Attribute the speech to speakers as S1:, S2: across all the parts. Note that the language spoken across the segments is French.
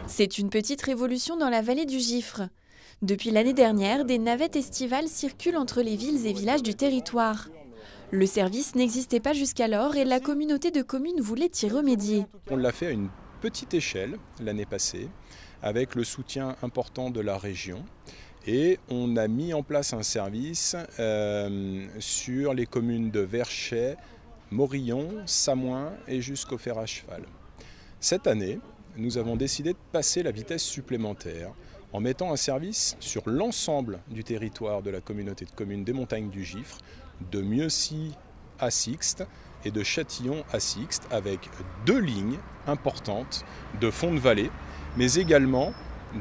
S1: C'est une petite révolution dans la vallée du Gifre. Depuis l'année dernière, des navettes estivales circulent entre les villes et villages du territoire. Le service n'existait pas jusqu'alors et la communauté de communes voulait y remédier.
S2: On l'a fait à une petite échelle l'année passée, avec le soutien important de la région. Et on a mis en place un service sur les communes de Verchet, Morillon, Samoin et jusqu'au Fer à cheval. Cette année, nous avons décidé de passer la vitesse supplémentaire en mettant un service sur l'ensemble du territoire de la communauté de communes des Montagnes du Gifre, de Mieuxy à Sixte et de Châtillon à Sixte, avec 2 lignes importantes de fond de vallée, mais également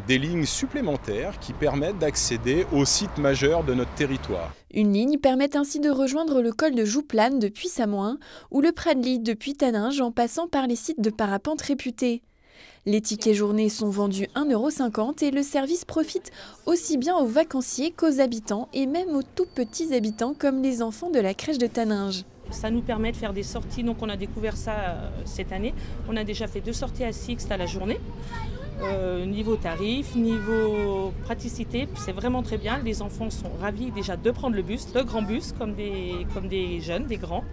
S2: des lignes supplémentaires qui permettent d'accéder aux sites majeurs de notre territoire.
S1: Une ligne permet ainsi de rejoindre le col de Jouplane depuis Samoin ou le Pradly depuis Taninges en passant par les sites de parapente réputés. Les tickets journée sont vendus 1,50 € et le service profite aussi bien aux vacanciers qu'aux habitants et même aux tout petits habitants comme les enfants de la crèche de Taninges.
S3: Ça nous permet de faire des sorties, donc on a découvert ça cette année. On a déjà fait 2 sorties à Sixte à la journée. Niveau tarif, niveau praticité, c'est vraiment très bien. Les enfants sont ravis déjà de prendre le bus, le grand bus, comme des jeunes, des grands.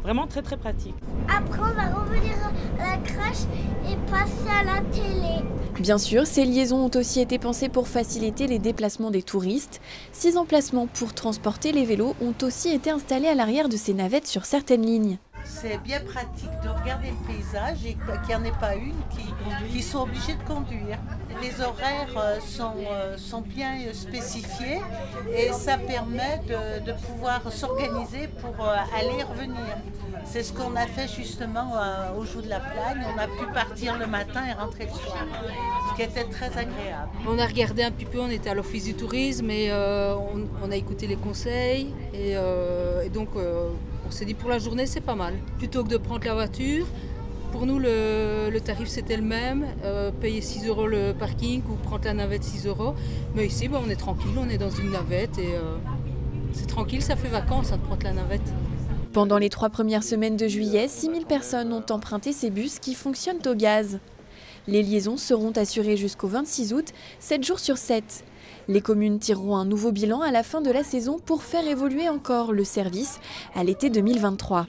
S3: Vraiment très très pratique.
S4: Après on va revenir à la crèche et passer à la télé.
S1: Bien sûr, ces liaisons ont aussi été pensées pour faciliter les déplacements des touristes. 6 emplacements pour transporter les vélos ont aussi été installés à l'arrière de ces navettes sur certaines lignes.
S5: C'est bien pratique de regarder le paysage et qu'il n'y en ait pas une qui sont obligés de conduire. Les horaires sont bien spécifiés et ça permet de pouvoir s'organiser pour aller et revenir. C'est ce qu'on a fait justement au Joux de la Plagne. On a pu partir le matin et rentrer le soir, ce qui était très agréable.
S6: On a regardé un petit peu, on était à l'office du tourisme et on a écouté les conseils et donc on s'est dit pour la journée c'est pas mal. Plutôt que de prendre la voiture, pour nous le tarif c'était le même, payer 6 € le parking ou prendre la navette 6 €. Mais ici on est tranquille, on est dans une navette et c'est tranquille, ça fait vacances de prendre la navette.
S1: Pendant les 3 premières semaines de juillet, 6 000 personnes ont emprunté ces bus qui fonctionnent au gaz. Les liaisons seront assurées jusqu'au 26 août, 7 jours sur 7. Les communes tireront un nouveau bilan à la fin de la saison pour faire évoluer encore le service à l'été 2023.